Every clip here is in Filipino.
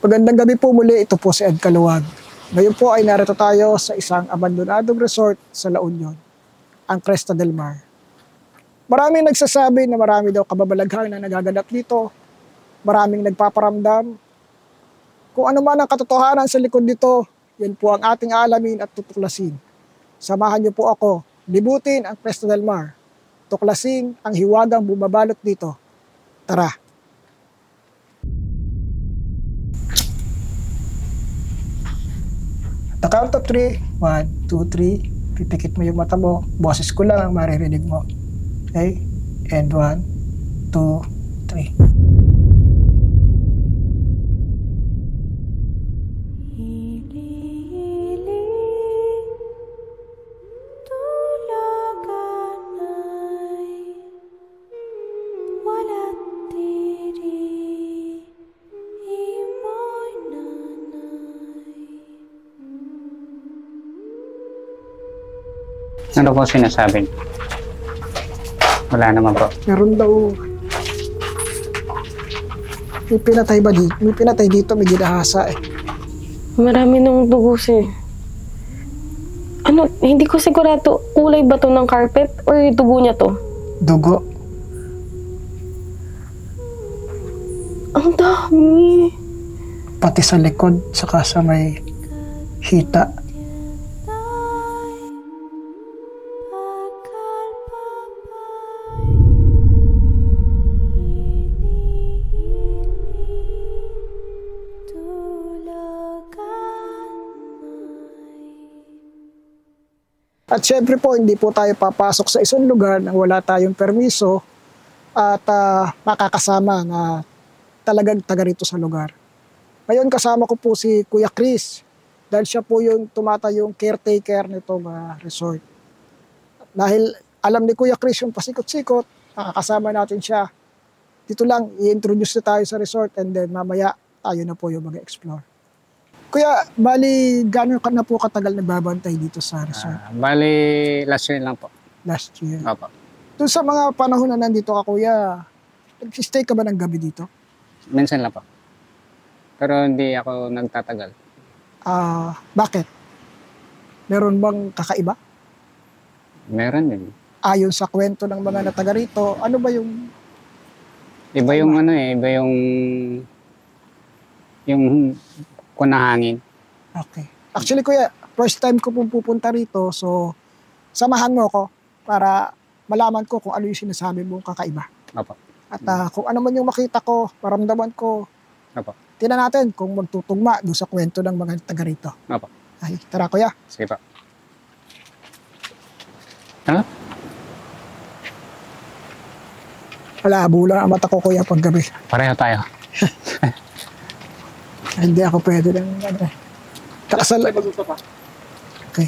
Magandang gabi po muli, ito po si Ed Kaluwag. Ngayon po ay narito tayo sa isang abandonadong resort sa La Union, ang Cresta del Mar. Maraming nagsasabi na marami daw kababalaghang na nagaganap dito. Maraming nagpaparamdam. Kung ano man ang katotohanan sa likod nito, yan po ang ating alamin at tutuklasin. Samahan niyo po ako, libutin ang Cresta del Mar. Tuklasin ang hiwagang bumabalot dito. Tara! The count of 3, 1, 2, 3, pipikit mo yung mata mo, boses ko lang ang maririnig mo. Okay? And 1, 2, 3. Ano po sinasabi? Wala naman po. Meron daw, may pinatay dito, may ginahasa eh. Marami nung dugo siya. Ano, hindi ko sigurado, kulay ba to ng carpet or dugo niya to? Dugo. Ang dami. Pati sa likod, saka sa may hita. At syempre po, hindi po tayo papasok sa isang lugar nang wala tayong permiso at makakasama na talagang taga rito sa lugar. Ngayon kasama ko po si Kuya Chris dahil siya po yung tumatayong caretaker nitong resort. Dahil alam ni Kuya Chris yung pasikot-sikot, nakakasama natin siya. Dito lang, i-introduce na tayo sa resort and then mamaya tayo na po yung mag-explore. Kuya, bali, gano'n ka na po katagal nagbabantay dito sa resort? Bali, last year lang po. Last year. Opo. Doon sa mga panahon na nandito ka, kuya, nag-stay ka ba ng gabi dito? Minsan lang po. Pero hindi ako nagtatagal. Bakit? Meron bang kakaiba? Meron din. Ayon sa kwento ng mga nataga rito, ano ba yung... Iba yung ano eh, iba yung kunahangin. Okay. Actually, kuya, first time ko pong pupunta rito, so samahan mo ako para malaman ko kung ano yung sinasabi mong kakaiba. Opo. At kung ano man yung makita ko, maramdaman ko, Opo. tingnan natin kung magtutugma doon sa kwento ng mga taga rito. Opo. Ay, tara kuya. Sige po. Ano? Malabo lang ang mata ko kuya pag gabi. Pareho tayo. Hindi ako pwede ng Okay.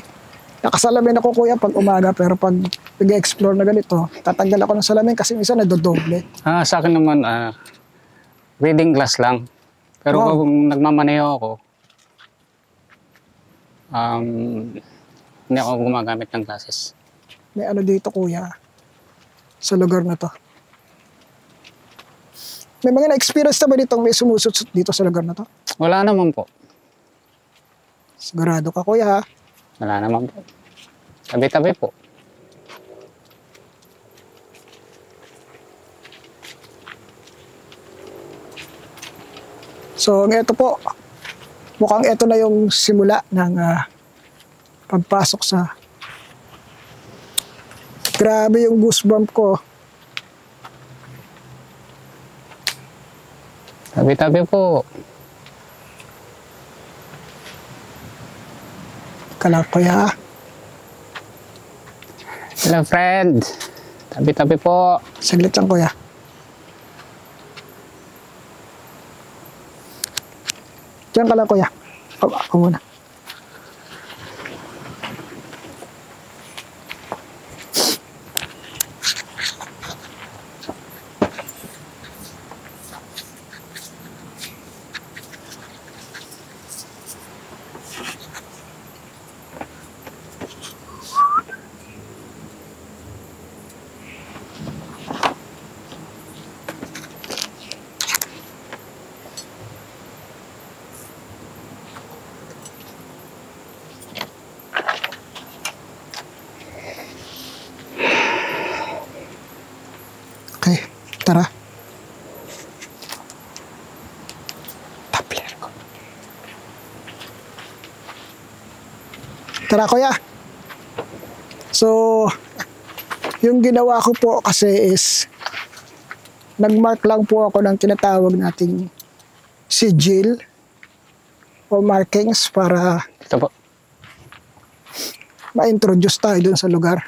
Nakasalamin ako kuya pag umaga pero pag nag-explore na ganito, tatanggal ako ng salamin kasi minsan nadodoble. Sa akin naman, reading glass lang. Pero Wow. kung nagmamaneho ako, hindi ako gumagamit ng glasses. May ano dito kuya sa lugar na to. May mga na-experience na ba ditong may sumusut dito sa lugar na to? Wala naman po. Sigurado ka kuya ha? Wala naman po. Tabi-tabi po. So ito po, mukhang ito na yung simula ng pagpasok sa... Grabe yung goosebump ko. Tabi-tabi po. Kalak kuya ha? Hello, friend. Tabi-tabi po. Saglit lang kuya. Diyan ka lang kuya. Ako muna. Tara. Tapler ko. Tara, kuya. So, yung ginawa ko po kasi is nagmark lang po ako ng tinatawag nating sigil o markings para Ito po. ma-introduce tayo dun sa lugar.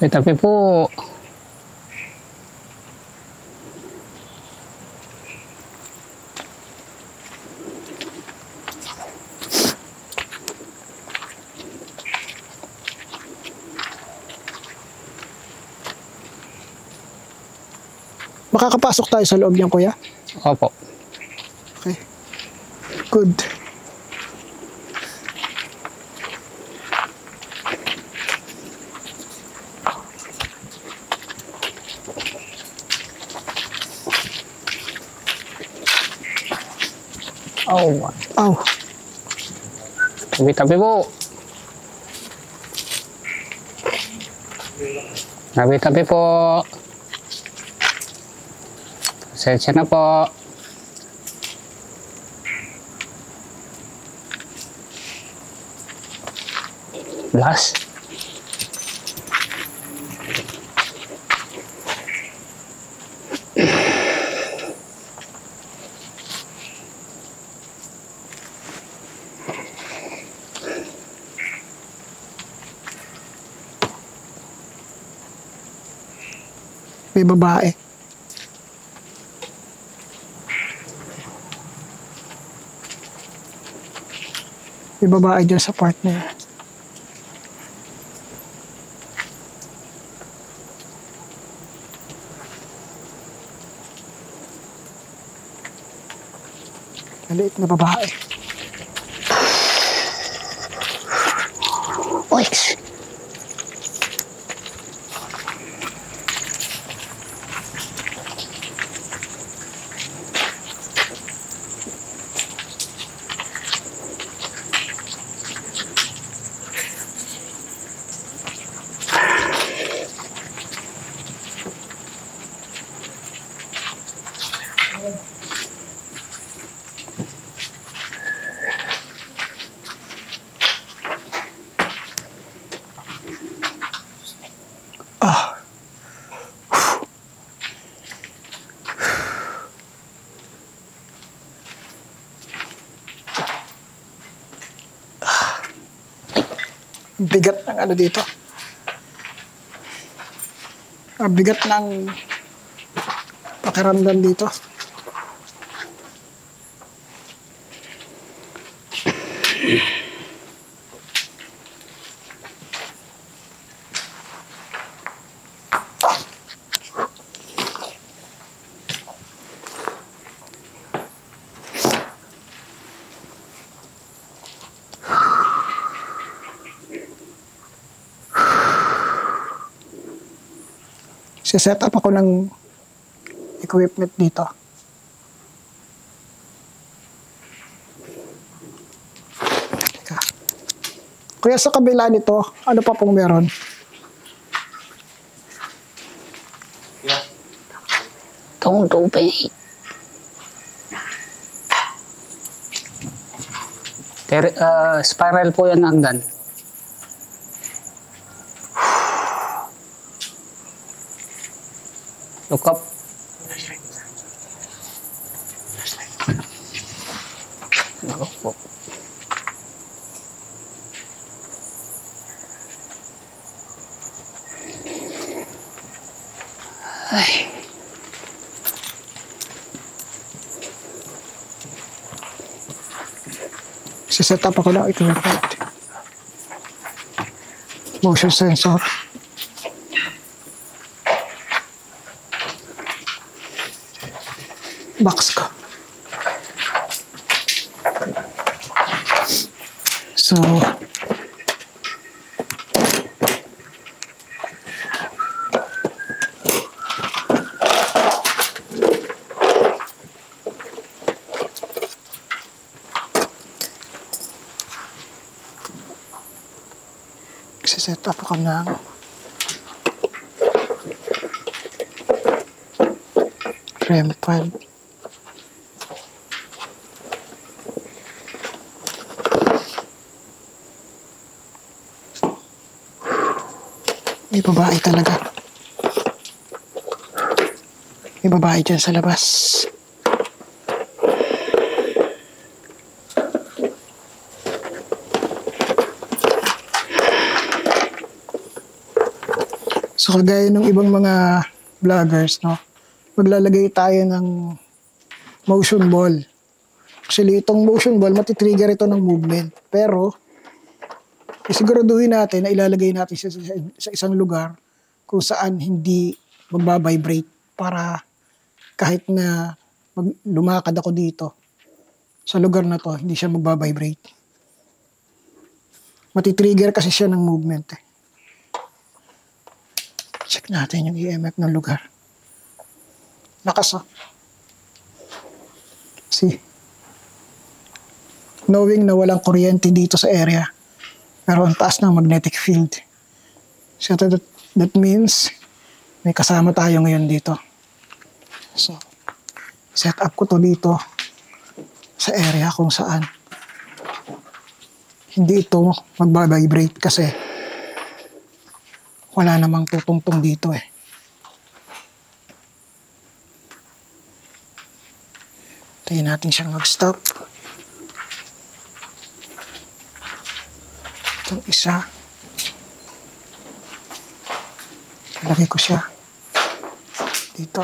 Tapi po, Makakapasok tayo sa loob niyan, kuya? opo. Okay. Good. Oh, Aw. tabi-tabi po. Tabi-tabi po. Pasensya na po. Blast. May babae. May babae dyan sa part na yun. Maliit na babae. Oix. Ah. Ang bigat ng ano dito. Ang bigat ng pakiramdam dito. Set up ako ng equipment dito. Teka. Kuya, sa kabila nito, ano pa pong meron? Itong tubig. Spiral po yan hagdan. Look up. Ako po. Ay. Set up ako ng equipment. Motion sensor. Box ko. So, Magsiset up ako ng REM pad. May babae talaga. May babae dyan sa labas. So kagaya ng ibang mga vloggers, no, maglalagay tayo ng motion ball. Actually, itong motion ball, matitrigger ito ng movement. Pero, isiguraduhin natin na ilalagay natin sa isang lugar kung saan hindi magbabibrate para kahit na lumakad ako dito sa lugar na to, hindi siya magbabibrate. Matitrigger kasi siya ng movement. Check natin yung EMF ng lugar. Lakas, oh. See? Knowing na walang kuryente dito sa area, pero ang taas ng magnetic field. So that means may kasama tayo ngayon dito. So, set up ko to dito sa area kung saan hindi ito magbabibrate kasi wala namang tutungtong dito eh. Tayo natin siyang mag-stop. Itong isa. Lagay ko siya dito.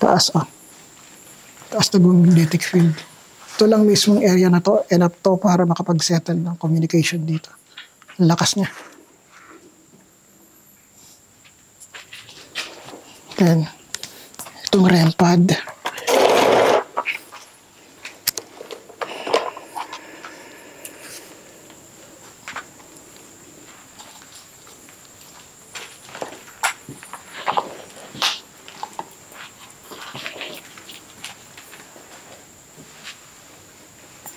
Taas, oh. Taas na magnetic field. Ito lang mismong area na to, enough to para makapag-settle ng communication dito. Ang lakas niya. Then, itong REM pad.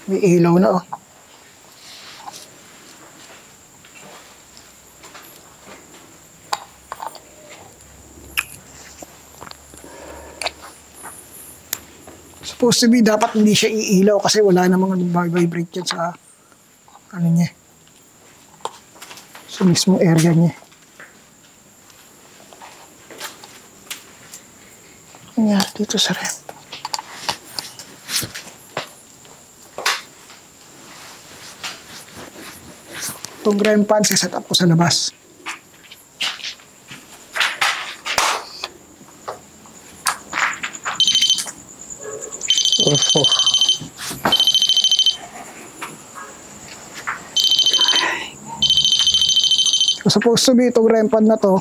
May ilaw na, oh. Supposed to be, dapat hindi siya iilaw kasi wala namang nag-vibrate yan sa ano niya. Sa mismong area niya. Yan, dito sa rep. Itong REM pad, set up ko sa labas. Opo. So, supposed to be itong REM pad na to,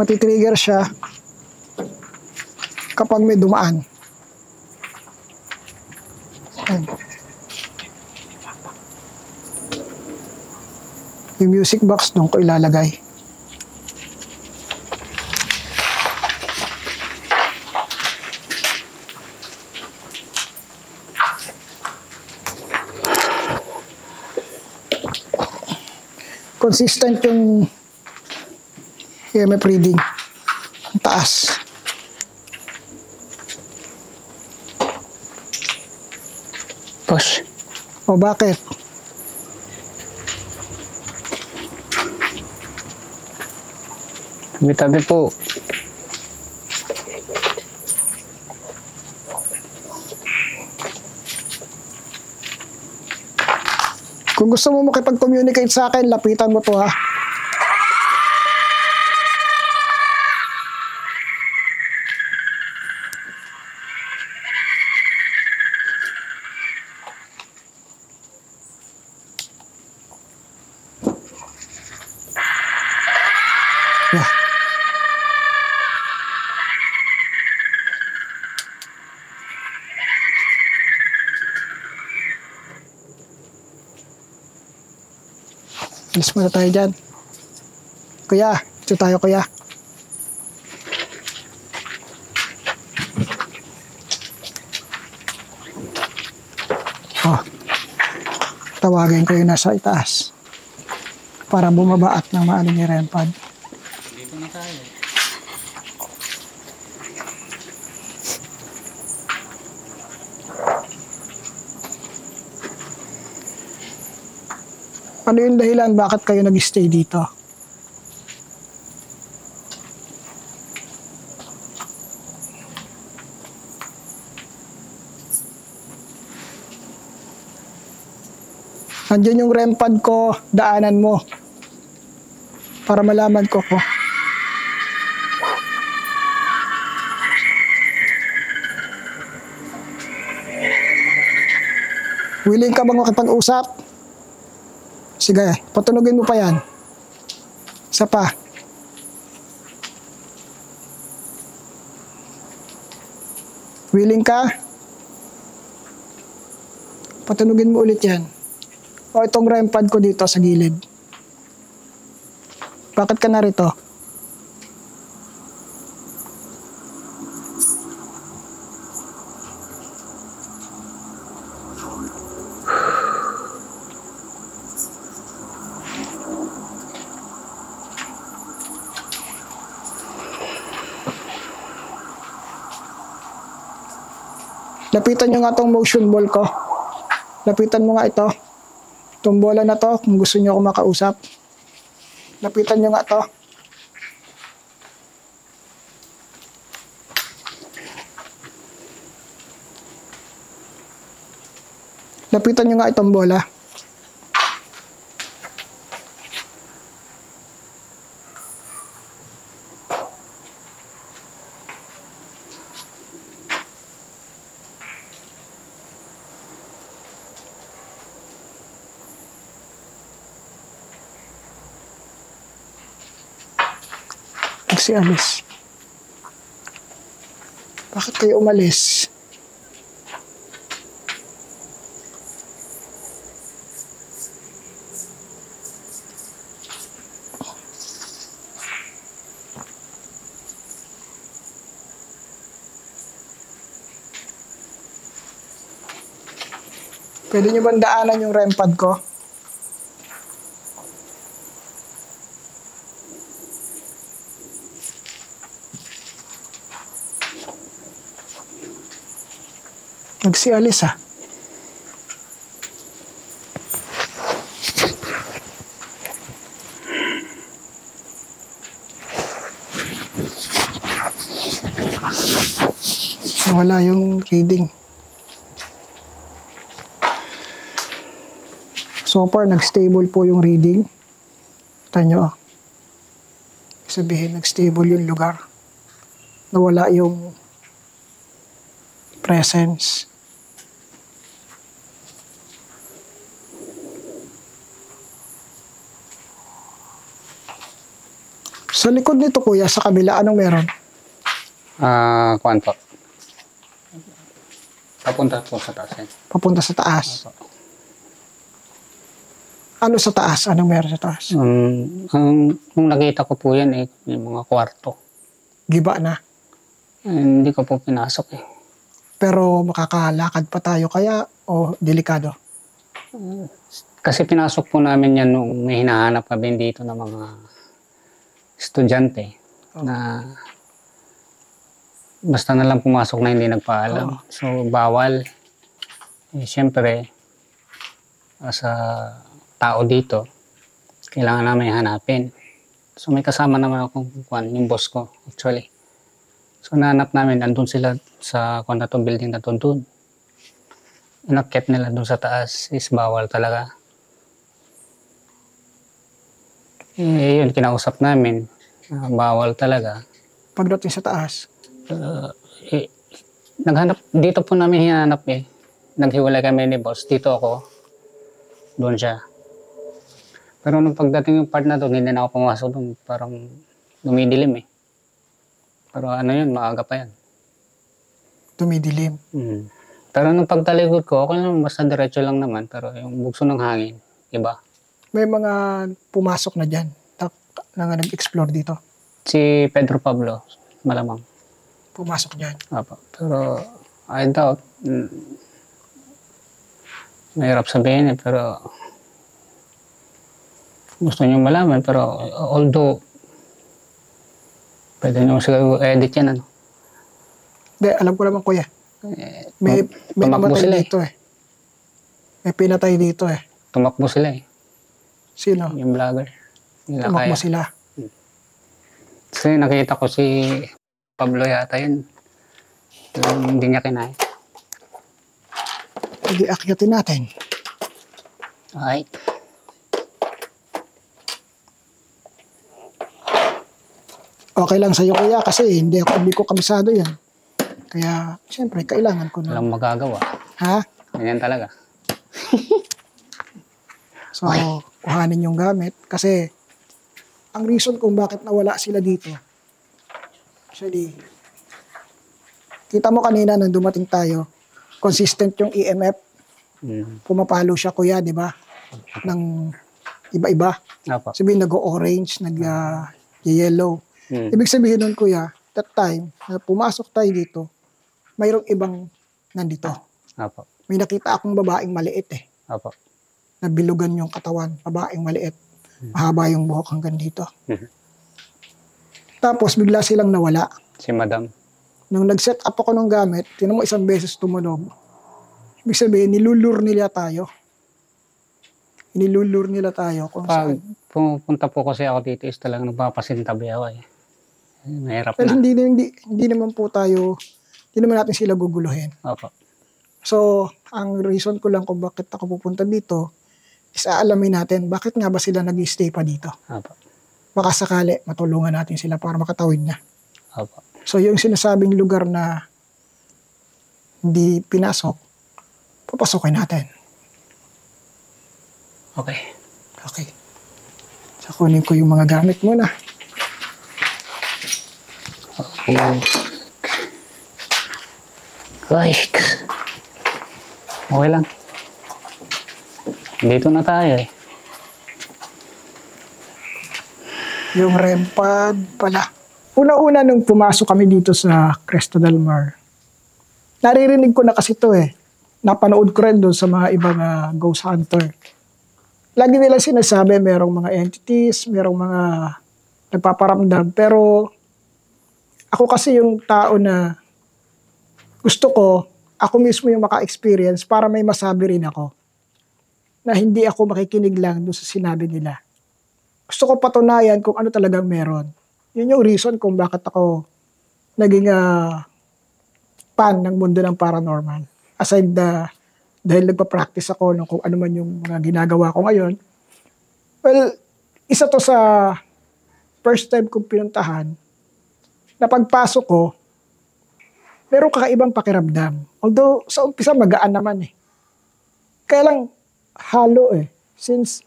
matitrigger siya kapag may dumaan. Ayan. Yung music box doon ko ilalagay. Consistent yung EMF reading. Ang taas. Boss, O bakit? tabi-tabi po. Kung gusto mo makipag-communicate sa akin, lapitan mo to, ha. Yeah. Alis muna tayo dyan. Kuya, ito tayo, kuya. Tawagin ko yung nasa itaas para bumaba at nang maaling yung REM pad. Dito na tayo. Ano yung dahilan bakit kayo nag-stay dito? Nandiyan yung REM pad ko, daanan mo. Para malaman ko po. Willing ka bang makipag-usap? Sige, patunugin mo pa yan. Isa pa. Willing ka? Patunugin mo ulit yan. O itong REM pad ko dito sa gilid. Bakit ka narito? Lapitan nyo nga tong motion ball ko. Lapitan mo nga ito. Itong bola na to, kung gusto nyo ako makausap. Lapitan nyo nga to. Lapitan nyo nga itong bola. Si Alice. Bakit kayo umalis? Pwede nyo bang daanan yung REM pad ko? Nagsialis ah. Wala yung reading. So far, nag-stable po yung reading. Kita nyo ah. Sabihin, nag-stable yung lugar. Nawala yung presence. Sa likod nito kuya, sa kabila, anong meron? Kuwan po. Papunta po sa taas. Papunta sa taas. Ano sa taas? Anong meron sa taas? Nung nakita ko po yan yung mga kwarto. Giba na. Hindi ko po pinasok eh. Pero makakalakad pa tayo kaya o delikado? Kasi pinasok po namin yan nung may hinahanap kami dito ng mga estudyante na basta na lang pumasok na hindi nagpaalam. So, bawal. Siyempre, sa tao dito, kailangan namin hanapin. So, may kasama naman akong yung boss ko, actually. So, nahanap namin, andun sila sa building na doon. Inakyat nila doon sa taas is bawal talaga. Yun, kinausap namin. Bawal talaga. Pagdating sa taas? Naghanap, dito po namin hinanap eh. Naghiwalay kami ni boss. Dito ako. Doon siya. Pero nung pagdating yung part na doon, hindi na ako pumasok doon. Parang dumidilim eh. Pero ano yun, maaga pa yan. Dumidilim? Pero nung pagtalikod ko, okay lang, basta diretso lang naman. Pero yung bugso ng hangin, iba. May mga pumasok na dyan na nga nag-explore dito? Si Pedro Pablo, malamang. Pumasok dyan? Apo. Pero I doubt. Mahirap sabihin pero gusto niyo malaman, pero although pwede niyo siguro edit yan, ano? Hindi, alam ko naman kuya. May tumakbo namatay sila dito eh. May pinatay dito eh. Tumakbo sila eh, Sino? yung vlogger. Nila Tumakbo kaya. sila. Kasi nakita ko si Pablo yata yun. Hindi niya kinaya. Hindi, akyatin natin. Ay. Okay lang sa'yo kuya kasi hindi ko kabisado yan. Kaya, siyempre, kailangan ko na. Walang magagawa. Ha? Ganyan talaga. So, kuhanin yung gamit. Kasi, ang reason kung bakit nawala sila dito, actually, kita mo kanina nang dumating tayo, consistent yung EMF. Pumapalo siya kuya, di ba? Ng iba-iba. Opo. Sabihin, nag-orange, nag-yellow. Ibig sabihin nun kuya, that time, na pumasok tayo dito, mayroong ibang nandito. Opo. May nakita akong babaeng maliit eh. Opo. Nabilugan yung katawan, babaeng maliit. Mahaba yung buhok hanggang dito. Tapos bigla silang nawala. Si Madam. Nung nag-set up ako ng gamit, tinan mo isang beses tumunog. Ibig sabihin, nilulur nila tayo. Nilulur nila tayo kung Pag saan. pumunta po kasi ako dito is talagang nagpapasintabi ako eh. Mahirap Well, na. hindi naman po tayo, hindi naman natin sila guguluhin. Opo. So, ang reason ko lang kung bakit ako pupunta dito, is aalamin natin bakit nga ba sila nag-stay pa dito. Opo. Baka sakali matulungan natin sila para makatawid na. Opo. So, yung sinasabing lugar na hindi pinasok, papasokin natin. Okay. Okay. So, kunin ko yung mga gamit muna. Ay. Okay lang. Dito na tayo eh. Yung REM pad pala. Una-una nung pumasok kami dito sa Cresta del Mar, naririnig ko na kasi to eh. Napanood ko rin doon sa mga ibang ghost hunter. Lagi nila sinasabi merong mga entities, merong mga nagpaparamdam. Pero ako kasi yung tao na gusto ko, ako mismo yung maka-experience para may masabi rin ako na hindi ako makikinig lang doon sa sinabi nila. Gusto ko patunayan kung ano talagang meron. Yun yung reason kung bakit ako naging fan ng mundo ng paranormal. Aside dahil nagpa-practice ako ng kung ano man yung mga ginagawa ko ngayon. Well, isa to sa first time kong pinuntahan na pagpasok ko, meron kakaibang pakiramdam. Although sa umpisa magaan naman eh. Kaya lang halo eh. Since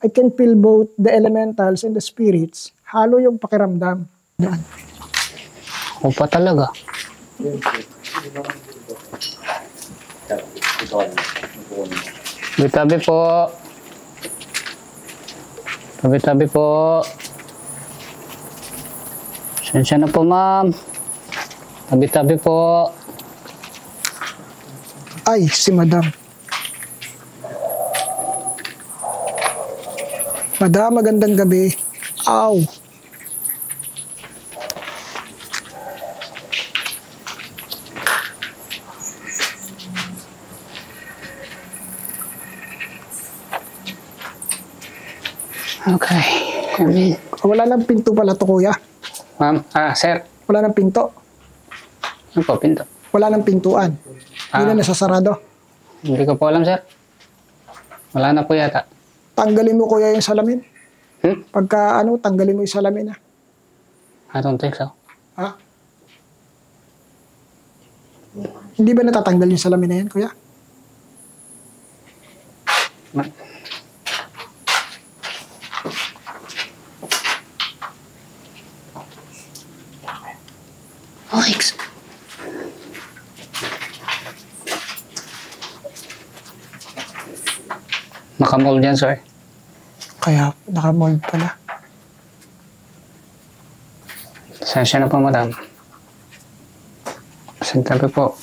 I can feel both the elementals and the spirits, halo yung pakiramdam. Yan. Ako pa talaga. Tabi-tabi po. Tabi-tabi po. Sensya na po, ma'am. Tabi-tabi po. Ay, si Madam. Madam, magandang gabi. Aw. Okay. Amen. Wala nang pinto pala to, kuya. Ma'am, sir. Wala nang pinto. Ano po, pinto? Wala nang pintuan. Hindi na nasasarado. Hindi ko po alam, sir. Wala na po yata. Tanggalin mo, kuya, yung salamin. Hmm? Pagka tanggalin mo yung salamin, ha? I don't think so. Ha? Hindi ba natatanggal yung salamin na yan, kuya? Alex. Nakamold yan, sir. Kaya nakamold pala. Sensya na po, madam. Sintabi po.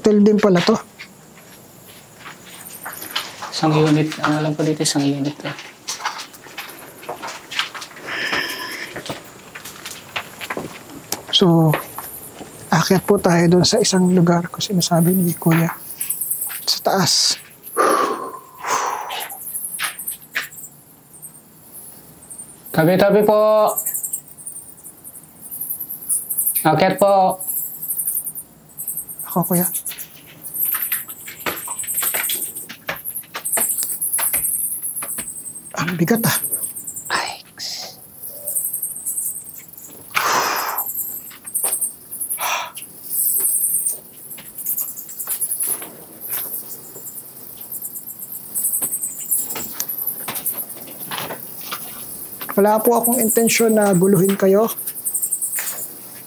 hotel din pala to. Isang unit. Ang alam ko dito, isang unit. So, akyat po tayo doon sa isang lugar kung sinasabi ni Kuya. Sa taas. Tabi-tabi po. Akyat po. Ako, Kuya. Ang bigat ah. Ay. Wala po akong intensyon na guluhin kayo.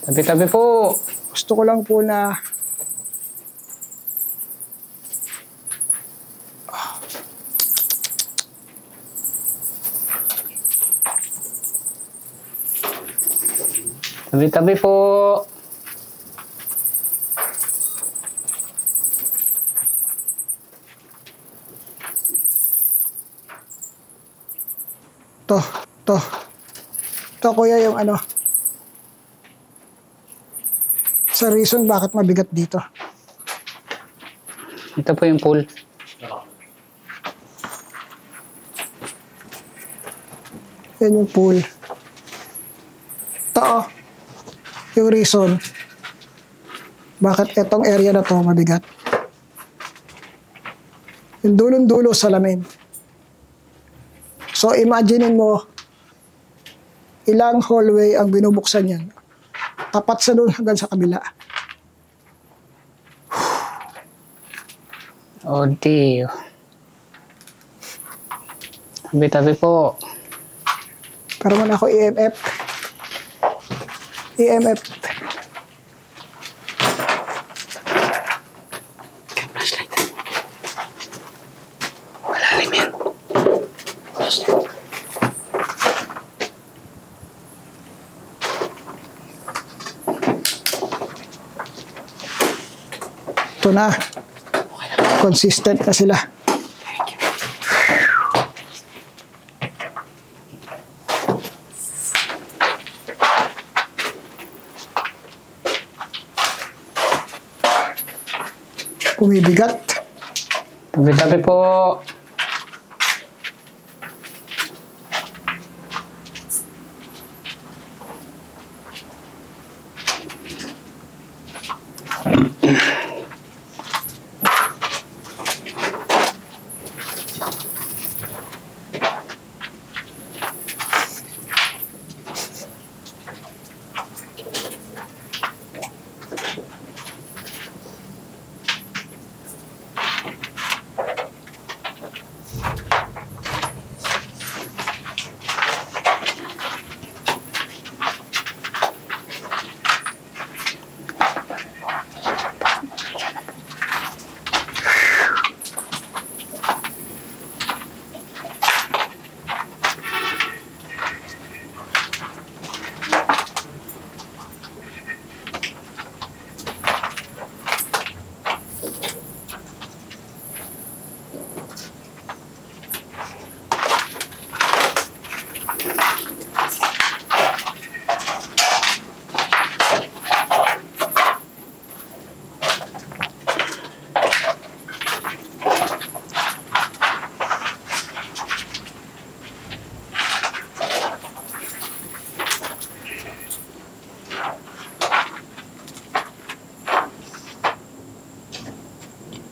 Tabi-tabi po. Gusto ko lang po na Tabi-tabi po. to. To, Kuya, yung ano. Sa reason bakit mabigat dito. Ito po yung pool. Yan yung pool. To, yung reason bakit etong area na to mabigat. Yung dulong-dulo salamin. So, imaginein mo, ilang hallway ang binubuksan yan. Tapat sa doon hanggang sa kabila. Oh, dear. Tabi-tabi po. Pero muna ako EMF. EMF. Malalim yan. Ito na. Consistent na sila. Bumibigat. Tabi-tabi po.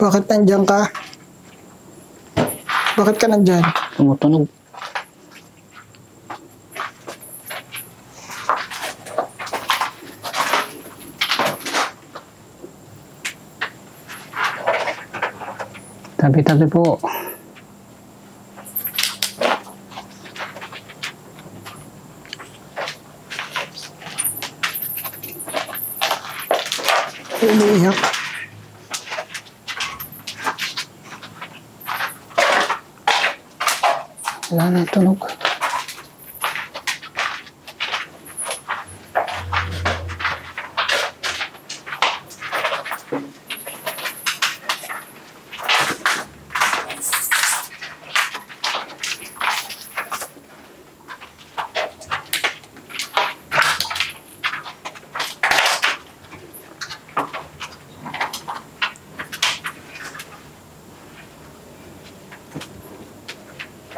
Bakit nandiyan ka? Bakit ka nandyan? Tumutunog. Tabi-tabi po. Umiiyak. Wala na tunog.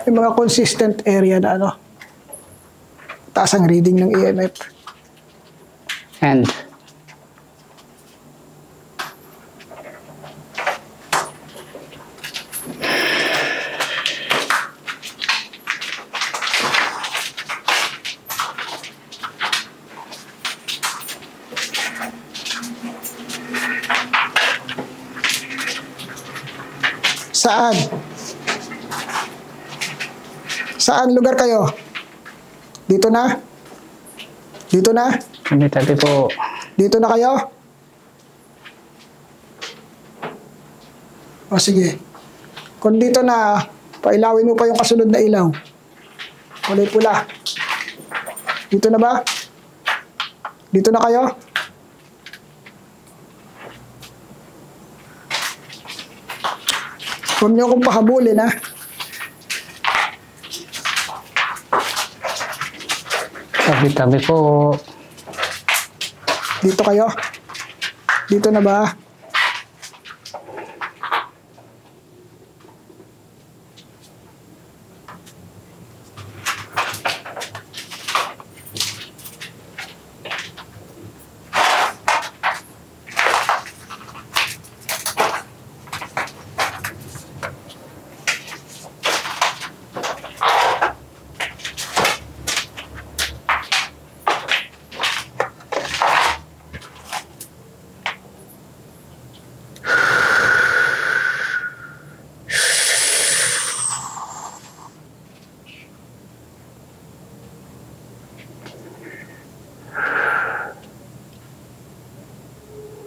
Yung mga consistent area na ano, taas ang reading ng EMF. And Saan? Saan lugar kayo? Dito na? Dito na? tabi po. Dito na kayo? O sige. Kung dito na, pailawin mo pa yung kasunod na ilaw. Kulay pula. Dito na ba? Dito na kayo? Huwag niyo akong pahabulin, ha? Tabi po. Dito kayo? Dito na ba?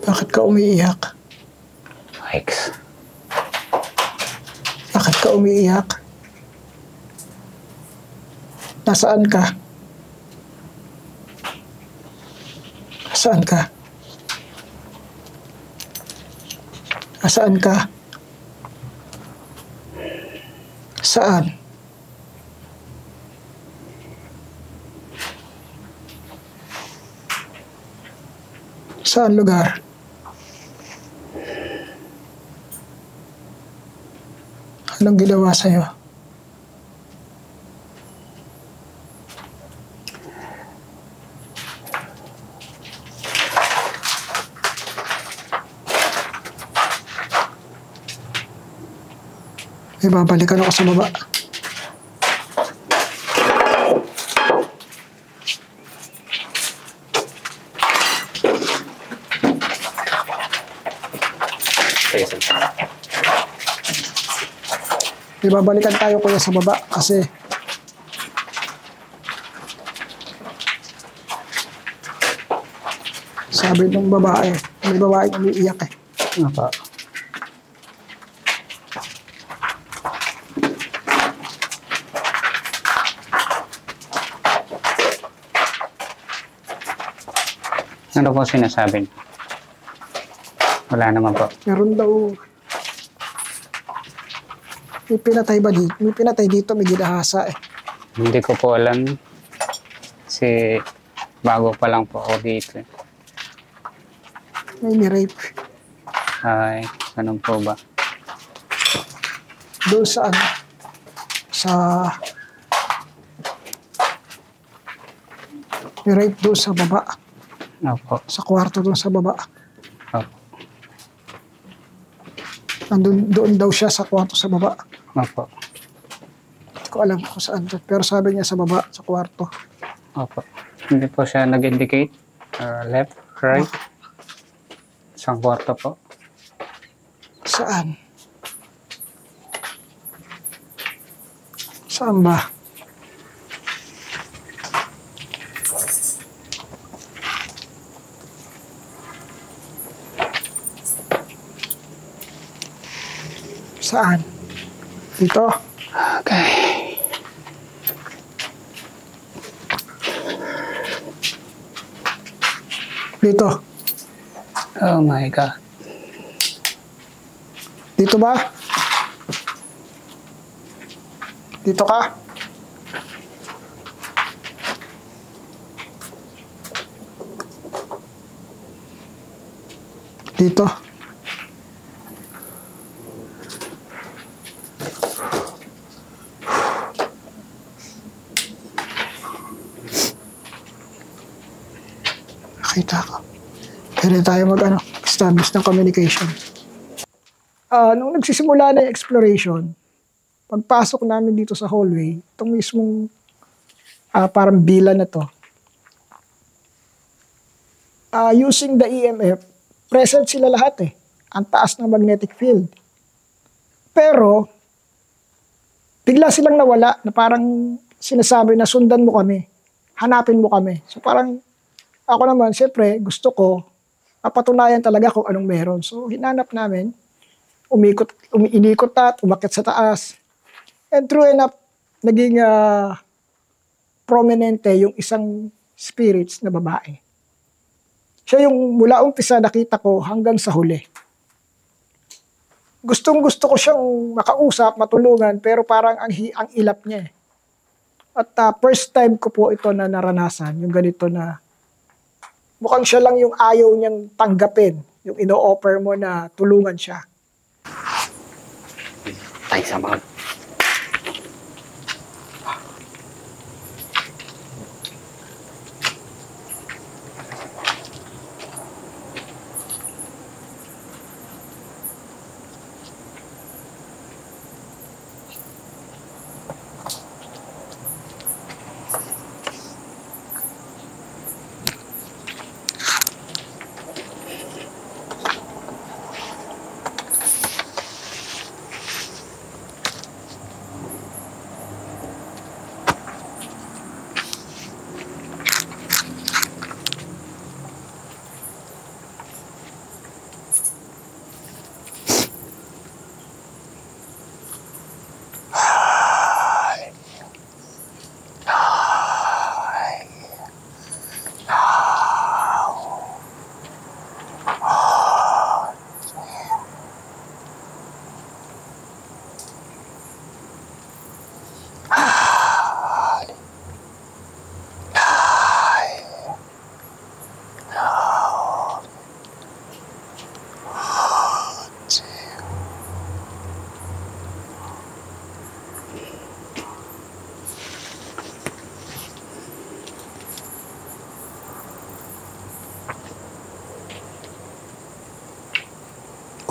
Bakit ka umiiyak? X. Bakit ka umiiyak? Nasaan ka? Nasaan ka? Nasaan ka? Saan? Saan lugar? Anong ginawa sa'yo? May babalikan ako sa baba. May babalikan tayo kuya sa baba kasi sabi ng babae, may babae umiiyak eh. Apa. Ano po sinasabi niyo? Wala naman po. Meron daw, may pinatay ba dito? May pinatay dito, may ginahasa eh. Hindi ko po alam. Kasi bago pa lang po ako dito. May ni-rape. Ay, ganun po ba? Doon sa ano, sa ni-rape doon sa baba. Opo. Sa kwarto doon sa baba. Opo. Doon daw siya sa kwarto sa baba. Opo. Hindi ko alam kung saan doon. Pero sabi niya sa baba, sa kwarto. Opo. Hindi po siya nag-indicate. Left, right. Isang kwarto po. Saan? Saan ba? Saan? Dito? Okay. Dito? Oh my God. Dito ba? Dito ka? Dito? Nakita ko. Pwede tayo establish ng communication. Nung nagsisimula na yung exploration, pagpasok namin dito sa hallway, itong mismong parang bila na to, using the EMF, present sila lahat eh. Ang taas ng magnetic field. Pero, bigla silang nawala na parang sinasabi na sundan mo kami, hanapin mo kami. So parang ako naman, siyempre, gusto ko mapatunayan talaga kung anong meron. So hinanap namin, umiikot at umakyat sa taas. And true enough, naging prominente yung isang spirits na babae. Siya yung mula umpisa nakita ko hanggang sa huli. Gustong-gusto ko siyang makausap, matulungan, pero parang ang ilap niya eh. At first time ko po ito na naranasan, yung ganito na mukhang siya lang yung ayaw niyang tanggapin, yung ino-offer mo na tulungan siya. Tayo sa mga.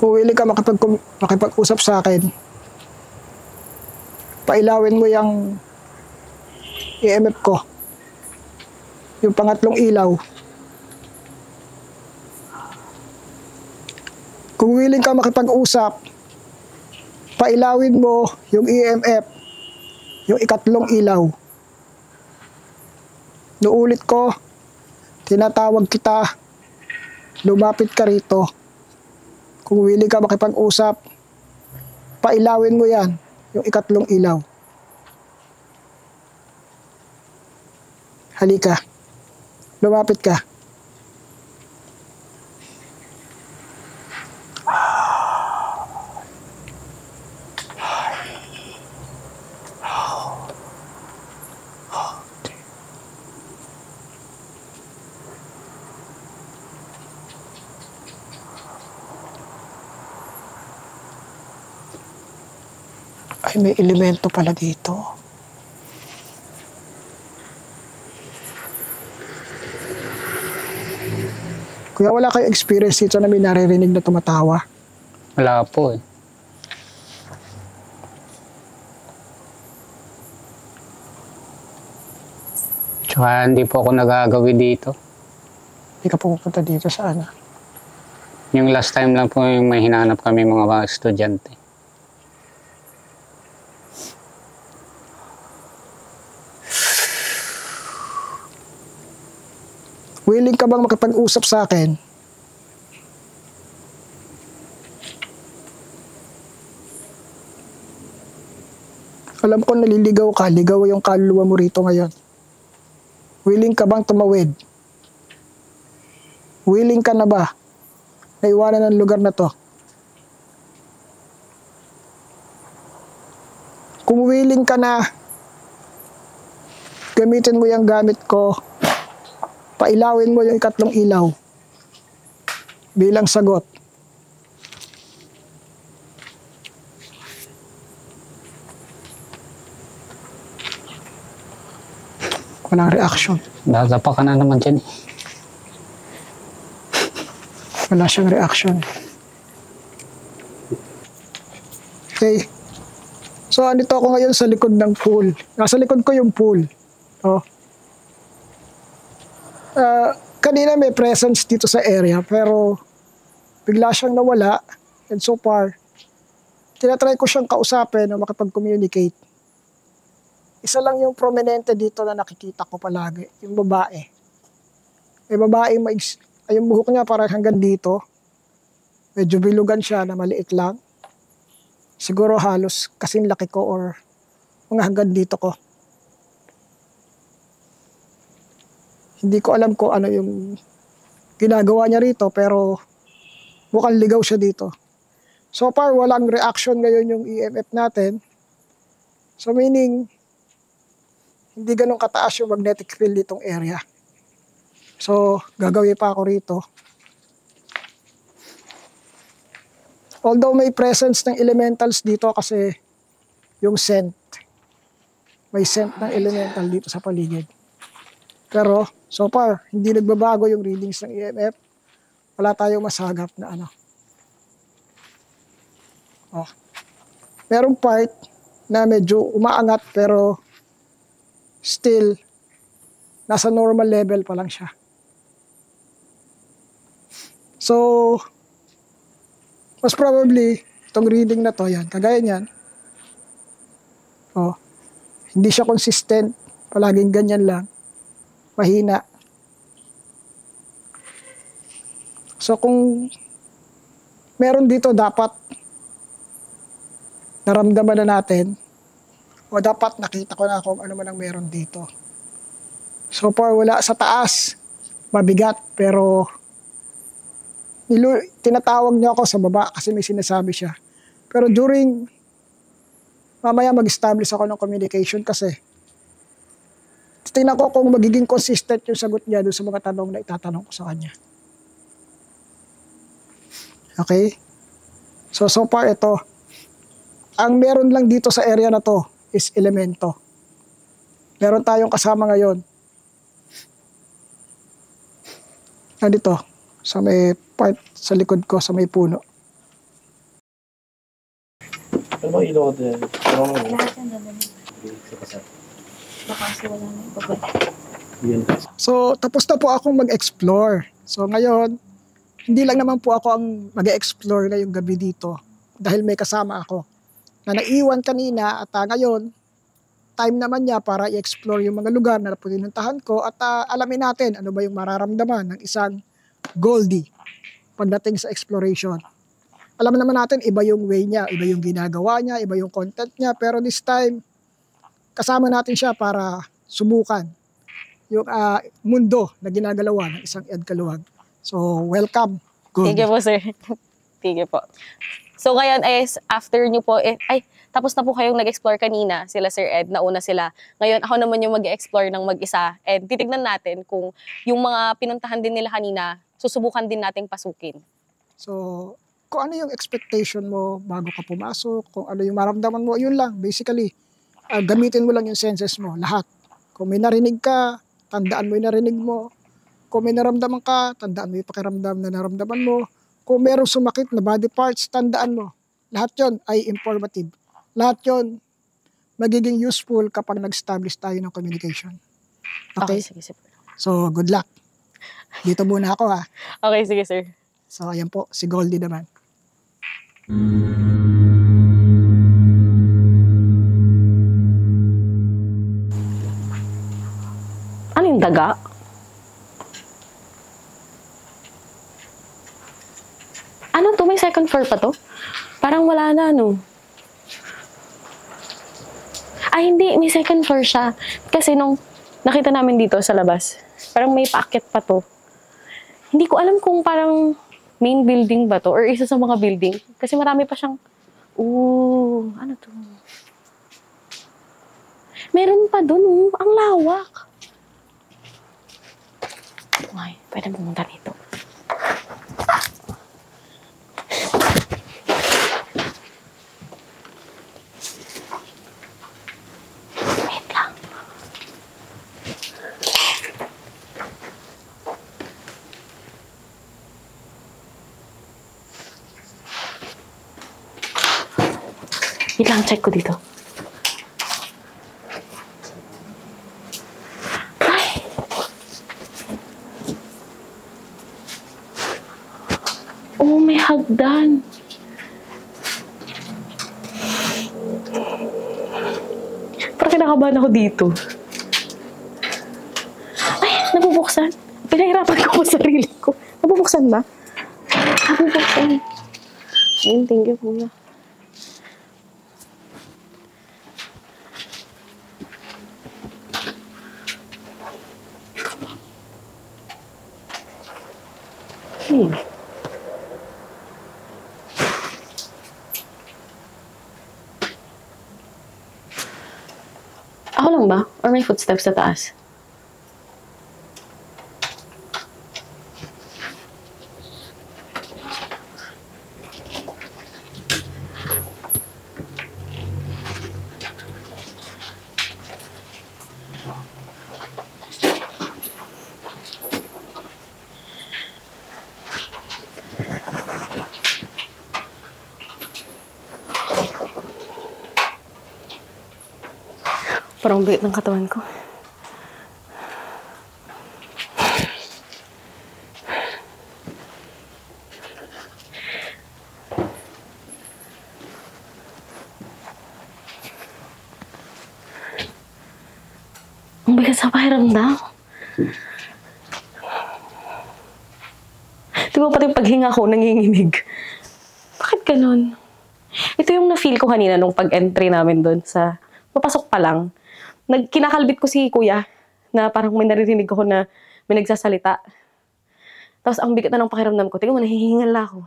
Kung willing ka makipag-usap sa akin, pailawin mo yung EMF ko. Yung pangatlong ilaw. Kung willing ka makipag-usap, pailawin mo yung EMF, yung ikatlong ilaw. Nuulit ko, tinatawag kita, lumapit ka rito. Kung willing ka makipag-usap, pailawin mo yan, yung ikatlong ilaw. Halika. Lumapit ka. Ay, may elemento pala dito. Kuya, wala kayo experience dito na may naririnig na tumatawa? Wala po eh. Tsaka hindi po ako nagagawi dito. Hindi ka pupunta dito sa ano? Yung last time lang po yung may hinanap kami mga estudyante. Willing ka bang makipag-usap sa akin? Alam ko naliligaw ka, ligaw yung kaluluwa mo rito ngayon. Willing ka bang tumawid? Willing ka na ba na iwanan ang lugar na to? Kung willing ka na, gamitin mo yung gamit ko, pailawin mo yung ikatlong ilaw bilang sagot. Walang reaction. Dadapa ka na naman dyan eh. Wala siyang reaction. Okay. So, andito ako ngayon sa likod ng pool. Nasa likod ko yung pool. Oh. Kanina may presence dito sa area, pero bigla siyang nawala. And so far, tinatry ko siyang kausapin o makipag-communicate. Isa lang yung prominente dito na nakikita ko palagi, yung babae. May babae, yung buhok niya parang hanggang dito. Medyo bilugan siya na maliit lang. Siguro halos kasing laki ko or mga hanggang dito ko. Hindi ko alam kung ano yung ginagawa niya rito, pero mukhang ligaw siya dito. So far, walang reaction ngayon yung EMF natin. So meaning, hindi ganun kataas yung magnetic field ditong area. So, gagawin pa ako rito. Although may presence ng elementals dito kasi yung scent. May scent ng elemental dito sa paligid. Pero, so far, hindi nagbabago yung readings ng EMF. Wala tayong masagap na ano. Oh. Merong part na medyo umaangat pero still nasa normal level pa lang siya. So, most probably, itong reading na to, yan, kagaya niyan. Oh, hindi siya consistent. Palaging ganyan lang. Mahina. So, kung meron dito, dapat naramdaman na natin o dapat nakita ko na kung ano man ang meron dito. So far, wala sa taas. Mabigat, pero tinatawag niya ako sa baba kasi may sinasabi siya. Pero during, mamaya mag-establish ako ng communication kasi tingnan ko kung magiging consistent yung sagot niya doon sa mga tanong na itatanong ko sa kanya. Okay? So far ito. Ang meron lang dito sa area na to is elemento. Meron tayong kasama ngayon. Nandito, sa may part sa likod ko, sa may puno. Ano ba ilaw din? Lahat yan naman. Baka kasi wala na ibabalik. So, tapos na po akong mag-explore. So, ngayon, hindi lang naman po ako ang mag-explore ngayong gabi dito dahil may kasama ako na naiwan kanina at ngayon, time naman niya para i-explore yung mga lugar na pinuntahan ko at alamin natin ano ba yung mararamdaman ng isang Goldie pagdating sa exploration. Alam naman natin, iba yung way niya, iba yung ginagawa niya, iba yung content niya, pero this time, kasama natin siya para subukan yung mundo na ginagalawa ng isang Ed Kaluwag. So, welcome, Goldie. Thank you po, sir. Thank you po. So, ngayon is after nyo po, tapos na po kayong nag-explore kanina, sila Sir Ed, nauna sila. Ngayon, ako naman yung mag-explore ng mag-isa. And titignan natin kung yung mga pinuntahan din nila kanina, susubukan din nating pasukin. So, kung ano yung expectation mo bago ka pumasok, kung ano yung maramdaman mo, yun lang. Basically, gamitin mo lang yung senses mo, lahat. Kung may narinig ka, tandaan mo yung narinig mo. Kung may naramdaman ka, tandaan mo yung pakiramdam na naramdaman mo. Kung merong sumakit na body parts, tandaan mo. Lahat yon ay informative. Lahat yon magiging useful kapag nag-establish tayo ng communication. Okay? Sige, sir. So, good luck. Dito muna ako ha. Okay, sige, sir. So, ayan po, si Goldie naman. Ano yung daga? Ano to? May second floor pa to? Parang wala na, no? Ay, hindi. May second floor siya. Kasi nung nakita namin dito sa labas, parang may paakyat pa to. Hindi ko alam kung parang main building ba to or isa sa mga building. Kasi marami pa siyang... ano to? Meron pa dun, ang lawak. Ay, pwede pumunta dito. Wait lang. Wait lang, check ko dito. Ay! Oh, may hagdan. Parang kinakabahan ako dito. Ay, nabubuksan. Pinahirapan ko sa sarili ko. Nabubuksan ba? Nabubuksan. Ayun, thank you, kuya. Ako lang ba? Or may footsteps sa taas? Parang bigat ng katawan ko. Ang bigat sa pakiramdam. Di ba pati paghinga ko, nanginginig? Bakit ganun? Ito yung na-feel ko kanina nung pag-entry namin doon sa... Papasok pa lang. Kinakalbit ko si kuya na parang may naririnig ko na may nagsasalita. Tapos ang bigat na ng pakiramdam ko. Tingnan mo, nahihingal ako.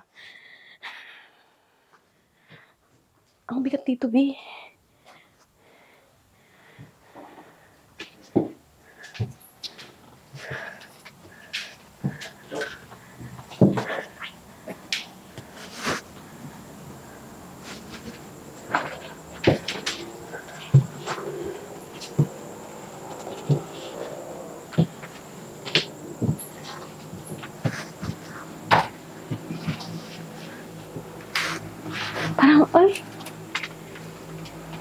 Ang bigat dito, B.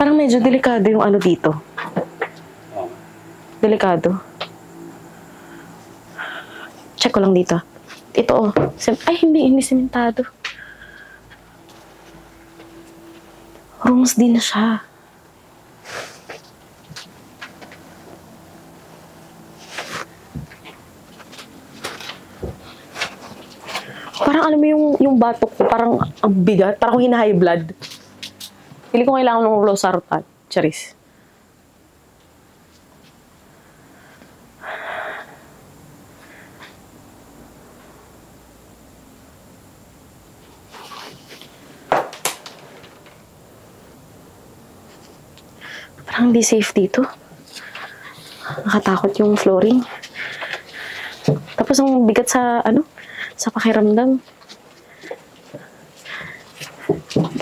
Parang medyo delikado yung ano dito. Delikado. Check ko lang dito. Ito oh. Ay, hindi sementado. Rooms din na siya. Parang alam mo yung batok ko, parang ang bigat, parang hina-high blood. Pili ko kailangan ng losartan. Charis. Parang hindi safe dito. Nakatakot yung flooring. Tapos ang bigat sa, sa pakiramdam.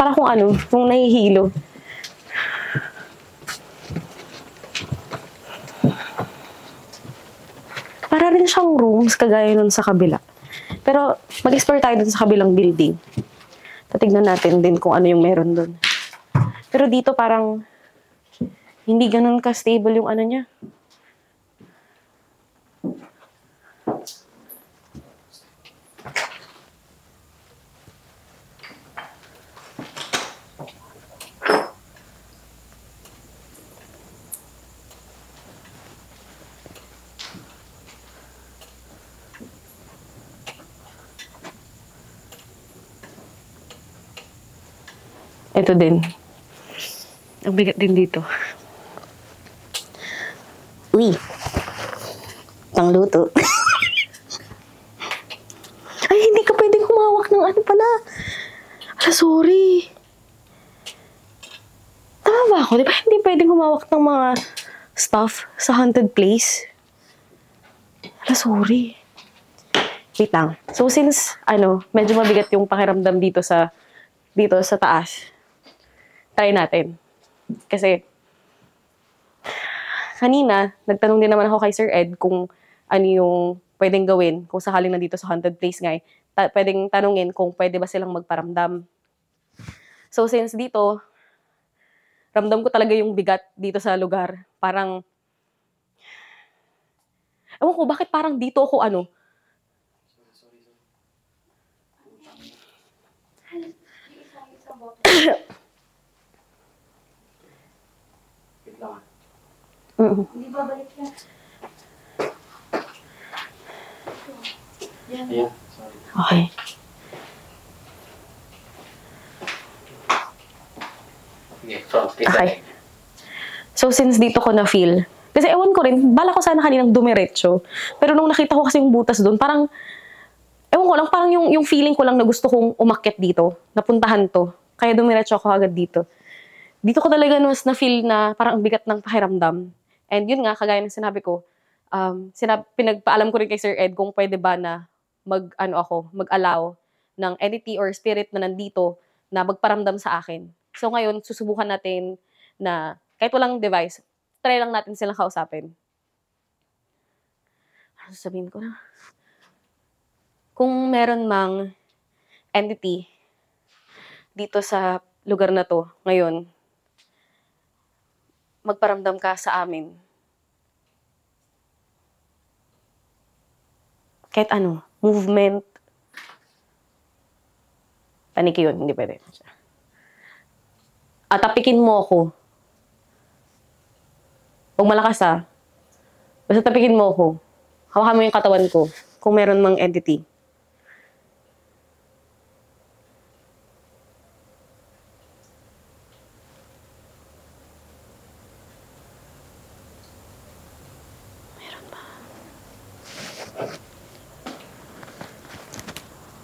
Para kung kung nahihilo. Para rin siyang rooms, kagaya nun sa kabila. Pero mag-explore tayo dun sa kabilang building. Tatignan natin din kung ano yung meron dun. Pero dito parang hindi ganun ka-stable yung niya. Ito din. Ang bigat din dito. Uy. Pangluto. Ay, hindi ka pwedeng humawak ng pala. Sorry. Tama ba ako? Di ba hindi pwedeng humawak ng mga stuff sa haunted place? Sorry. Wait lang. So, since, medyo mabigat yung pakiramdam dito sa taas, try natin. Kasi, kanina, nagtanong din naman ako kay Sir Ed kung ano yung pwedeng gawin kung sakaling nandito sa haunted place nga. Pwedeng tanungin kung pwede ba silang magparamdam. So, since dito, ramdam ko talaga yung bigat dito sa lugar. Parang, ewan ko, bakit parang dito ako ano? Wait lang ah. Mm. Ayan, sorry. Okay. Okay. So, since dito ko na-feel, kasi ewan ko rin, bala ko sana kaninang dumiretso. Pero nung nakita ko kasi yung butas doon, parang, ewan ko lang, parang yung feeling ko lang na gusto kong umakyat dito, napuntahan to. Kaya dumiretso ako agad dito. Dito ko talaga mas na-feel na parang ang bigat ng pakiramdam. And yun nga, kagaya ng sinabi ko, pinagpaalam ko rin kay Sir Ed kung pwede ba na mag-allow ng entity or spirit na nandito na magparamdam sa akin. So ngayon, susubukan natin na kahit walang device, try lang natin silang kausapin. Ano sabihin ko na? Kung meron mang entity dito sa lugar na to ngayon, magparamdam ka sa amin. Kahit ano, movement. Paniki yun, hindi pwede. Tapikin mo ako. Huwag malakas ah. Basta tapikin mo ako. Hawakan mo yung katawan ko kung meron mang entity.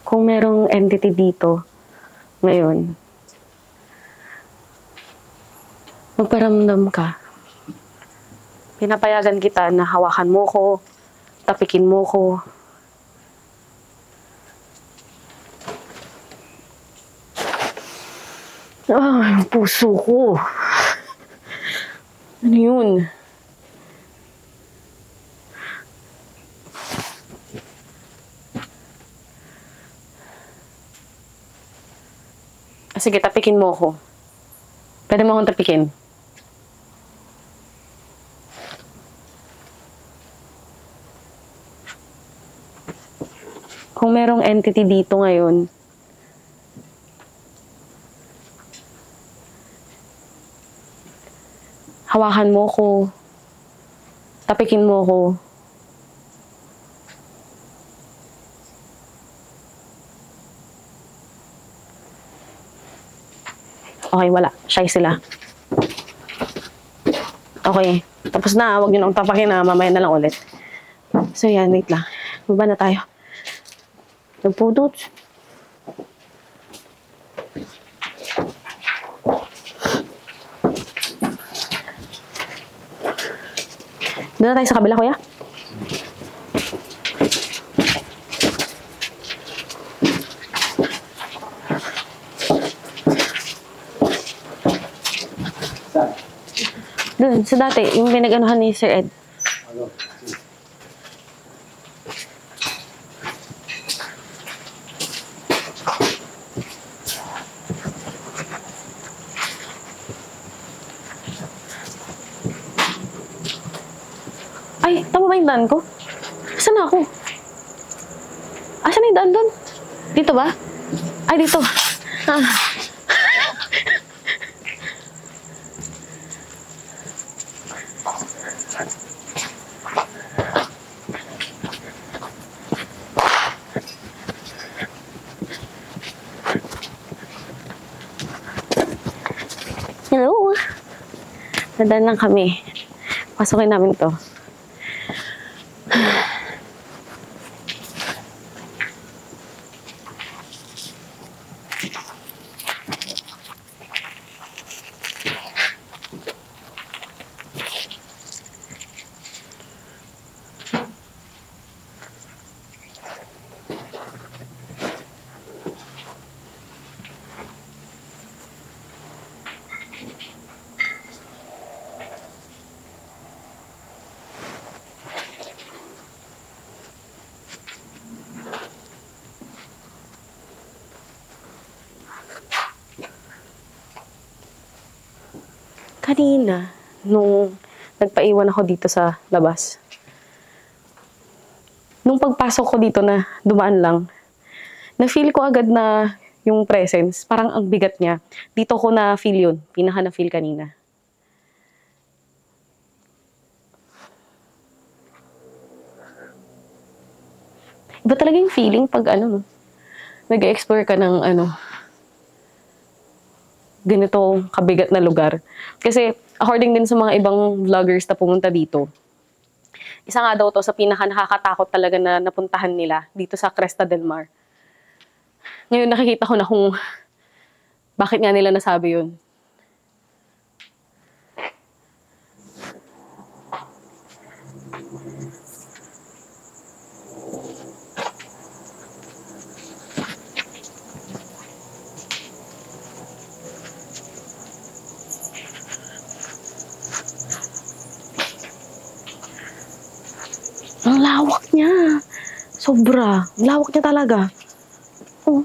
Kung merong entity dito ngayon, magparamdam ka. Pinapayagan kita na hawakan mo ko, tapikin mo ko. Yung puso ko. Ano yun? Sige, tapikin mo ako. Pwede mo akong tapikin. Kung merong entity dito ngayon, hawakan mo ko, tapikin mo ko. Okay, wala. Shy sila. Okay. Tapos na. Huwag nyo nang tapakin na. Mamaya na lang ulit. So yan, wait lang. Baba na tayo. Nagpudot. Doon na tayo sa kabila, kuya. Doon, sa dati, yung pinag-anuhan ni Sir Ed. Ay, tama ba yung daan ko? Saan ako? Saan na yung daan doon? Dito ba? Ay, dito. Hello. Nadaan lang kami. Pasukin namin to. Kanina, nung nagpaiwan ako dito sa labas, nung pagpasok ko dito na dumaan lang, na-feel ko agad na yung presence, parang ang bigat niya. Dito ko na-feel yun, pinaka na-feel kanina. Iba talaga yung feeling pag nag-explore ka ng ganito kabigat na lugar. Kasi according din sa mga ibang vloggers na pumunta dito, isa nga daw to sa pinaka nakakatakot talaga na napuntahan nila dito sa Cresta del Mar. Ngayon nakikita ko na kung bakit nga nila nasabi yun. Ang lawak niya. Sobra. Ang lawak niya talaga. Oh.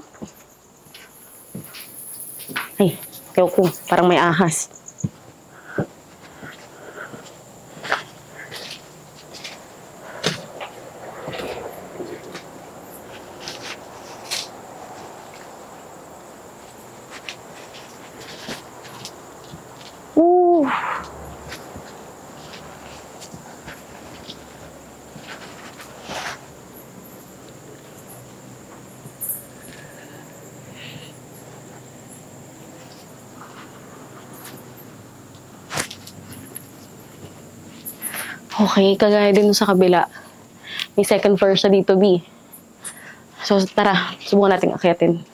Ay, ewan ko. Parang may ahas. Okay, kagaya din sa kabila. May second floor siya dito, B. So, tara. Subukan natin akyatin.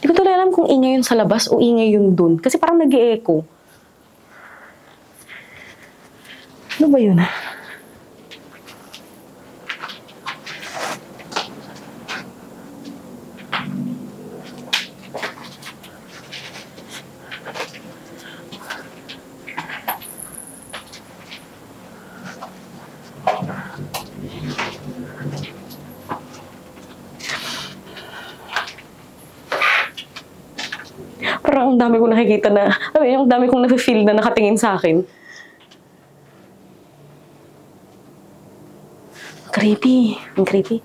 Di ko tuloy alam kung ingay yun sa labas o ingay yun dun. Kasi parang nag-e-echo. Ano ba yun? Parang ang dami kong nakikita na, ang dami kong nafe-feel na nakatingin sa akin. Creepy. Ang creepy.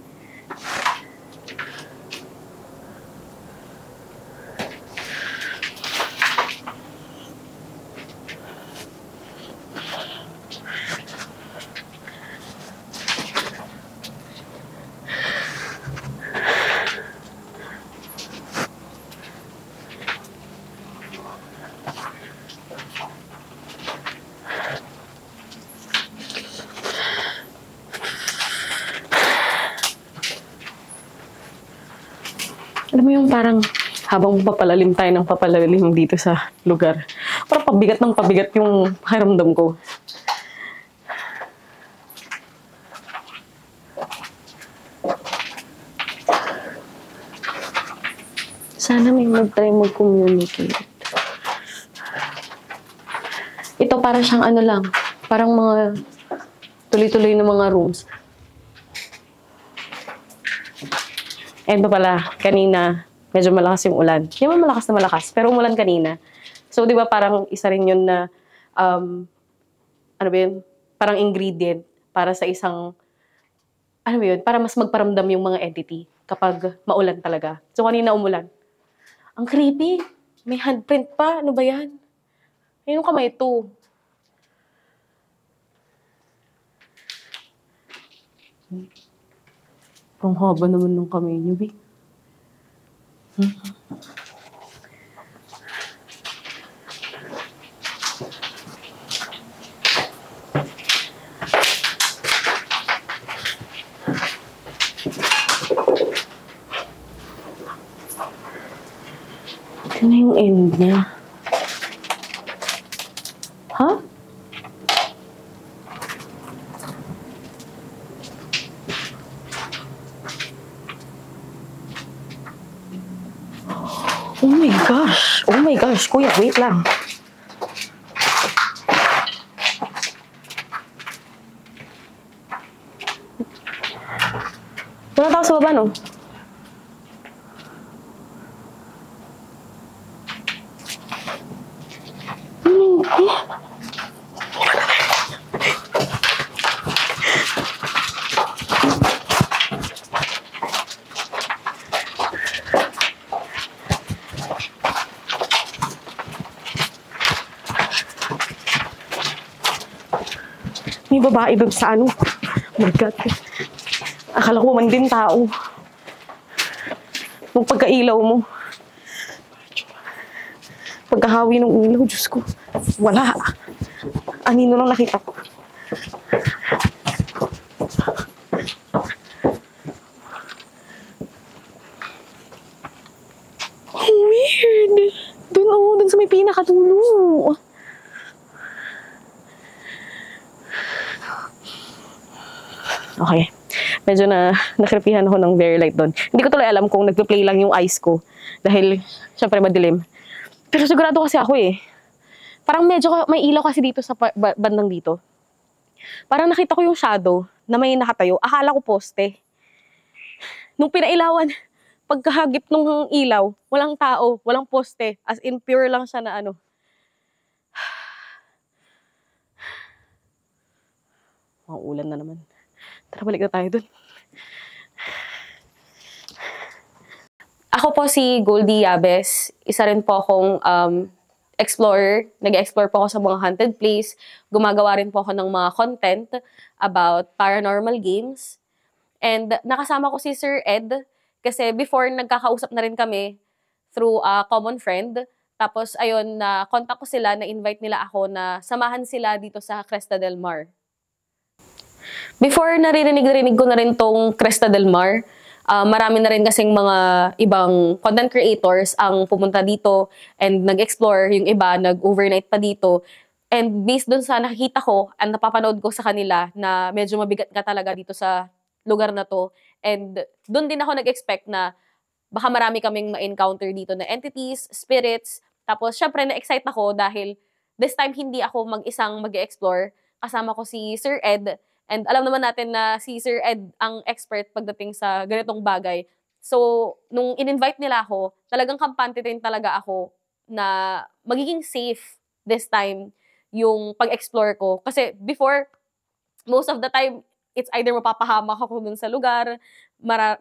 Alam mo yung parang habang papalalim tayo ng papalalim dito sa lugar. Parang pabigat ng pabigat yung pakiramdam ko. Sana may mag-try mag-communicate. Ito para siyang lang, parang mga tuloy-tuloy na mga rooms. And pa pala, kanina, medyo malakas yung ulan. Hindi man malakas na malakas, pero umulan kanina. So, di ba parang isa rin yun na, parang ingredient para sa isang, para mas magparamdam yung mga entity kapag maulan talaga. So, kanina umulan. Ang creepy. May handprint pa. Ano ba yan? Ayun yung kamay ito. Ang haba naman ng kamay niyo, Bi. Ano yung end niya? Ha? Oh my gosh. Oh my gosh. Kuya, wait lang. Wala tao sa baba, no? May babae ba sa ano? Oh my God. Akala ko man din tao. Nung pagkailaw mo. Pagkahawi ng ilaw, Diyos ko. Wala. Anino lang nakita ko. Oh, weird. Doon sa may pinakadulo. Okay. Medyo nakrepihan ako ng very light doon. Hindi ko tuloy alam kung nagpe-play lang yung eyes ko. Dahil, syempre, madilim. Pero sigurado kasi ako eh. Parang medyo may ilaw kasi dito sa bandang dito. Parang nakita ko yung shadow na may nakatayo. Akala ko poste. Nung pinailawan, pagkahagip ng ilaw, walang tao, walang poste. As in, pure lang siya na ano. Mga ulan na naman. Tara, balik na tayo dun. Ako po si Goldie Yabes. Isa rin po akong explorer. Nag-explore po ako sa mga haunted place. Gumagawa rin po ako ng mga content about paranormal games. And nakasama ko si Sir Ed kasi before nagkakausap na rin kami through a common friend. Tapos ayun, na-contact ko sila, na-invite nila ako na samahan sila dito sa Cresta del Mar. Before naririnig ko na rin tong Cresta del Mar, marami na rin kasing mga ibang content creators ang pumunta dito and nag-explore, yung iba nag-overnight pa dito. And based dun sa nakikita ko at napapanood ko sa kanila na medyo mabigat ka talaga dito sa lugar na to. And dun din ako nag-expect na baka marami kaming ma-encounter dito na entities, spirits. Tapos syempre na-excite ako dahil this time hindi ako mag-isang mag-explore. Kasama ko si Sir Ed. And alam naman natin na si Sir Ed ang expert pagdating sa ganitong bagay. So, nung in-invite nila ako, talagang kampante din talaga ako na magiging safe this time yung pag-explore ko. Kasi before, most of the time, it's either mapapahamak ako dun sa lugar,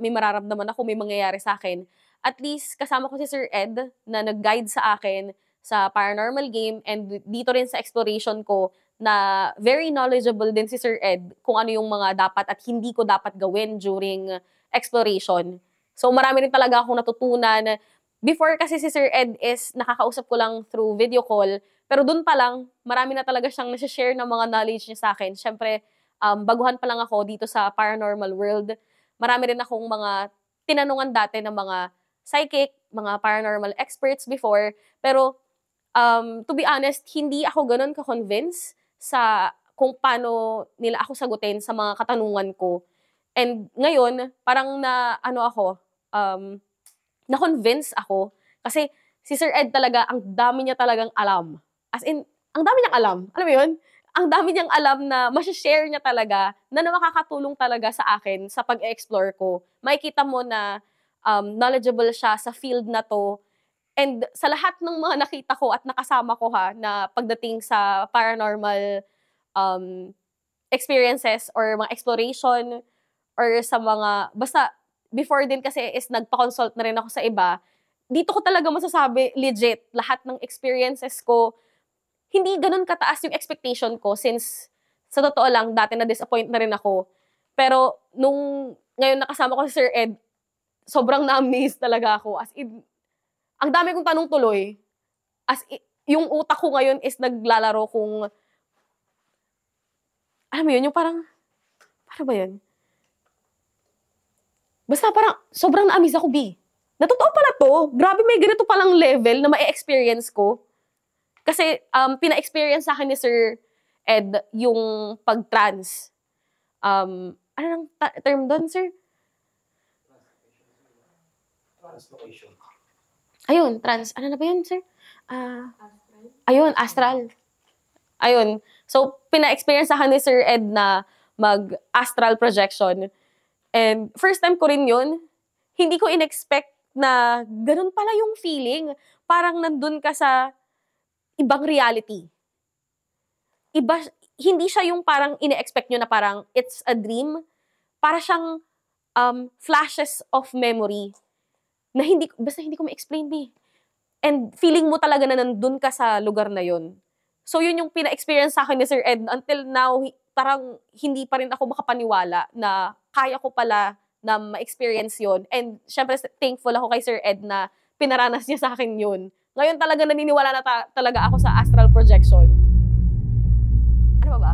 may mararamdaman ako, may mangyayari sa akin. At least, kasama ko si Sir Ed na nag-guide sa akin sa paranormal game and dito rin sa exploration ko na very knowledgeable din si Sir Ed kung ano yung mga dapat at hindi ko dapat gawin during exploration. So marami rin talaga akong natutunan. Before kasi si Sir Ed is nakakausap ko lang through video call, pero dun pa lang, marami na talaga siyang nasi-share ng mga knowledge niya sa akin. Siyempre, baguhan pa lang ako dito sa paranormal world. Marami rin akong mga tinanungan dati ng mga psychic, mga paranormal experts before, pero to be honest, hindi ako ganun ka-convince sa kung paano nila ako sagutin sa mga katanungan ko. And ngayon, parang na-convince ako kasi si Sir Ed talaga, ang dami niya talagang alam. As in, ang dami niyang alam. Alam mo yun? Ang dami niyang alam na masashare niya talaga na makakatulong talaga sa akin sa pag-explore ko. Makikita mo na knowledgeable siya sa field na to. And sa lahat ng mga nakita ko at nakasama ko na pagdating sa paranormal experiences or mga exploration or sa mga, basta before din kasi is nagpa-consult na rin ako sa iba, dito ko talaga masasabi legit lahat ng experiences ko. Hindi ganun kataas yung expectation ko since sa totoo lang, dati na-disappoint na rin ako. Pero nung ngayon nakasama ko si Sir Ed, sobrang na-amaze talaga ako. As in, ang dami kong tanong tuloy. Yung utak ko ngayon is naglalaro kung, alam mo yun, yung parang, paano ba yun? Basta parang, sobrang na-amaze ako, B. Na totoo pala to. Grabe, may ganito palang level na ma-experience ko. Kasi, pina-experience sa akin ni Sir Ed yung pag-trans. Ano nang term doon, sir? Translocation. Ayun, ano na ba yun, sir? Ayun, astral. Ayun. So, pina-experience sa akin ni Sir Ed na mag-astral projection. And first time ko rin yun. Hindi ko in-expect na ganun pala yung feeling. Parang nandun ka sa ibang reality. Iba, hindi siya yung parang ine-expect nyo na parang it's a dream. Para siyang flashes of memory na basta hindi ko ma-explain And feeling mo talaga na nandun ka sa lugar na yun. So yun yung pina-experience sa akin ni Sir Ed. Until now, parang hindi pa rin ako makapaniwala na kaya ko pala na ma-experience yun. And syempre, thankful ako kay Sir Ed na pinaranas niya sa akin yun. Ngayon talaga naniniwala na talaga ako sa astral projection. Ano ba ba?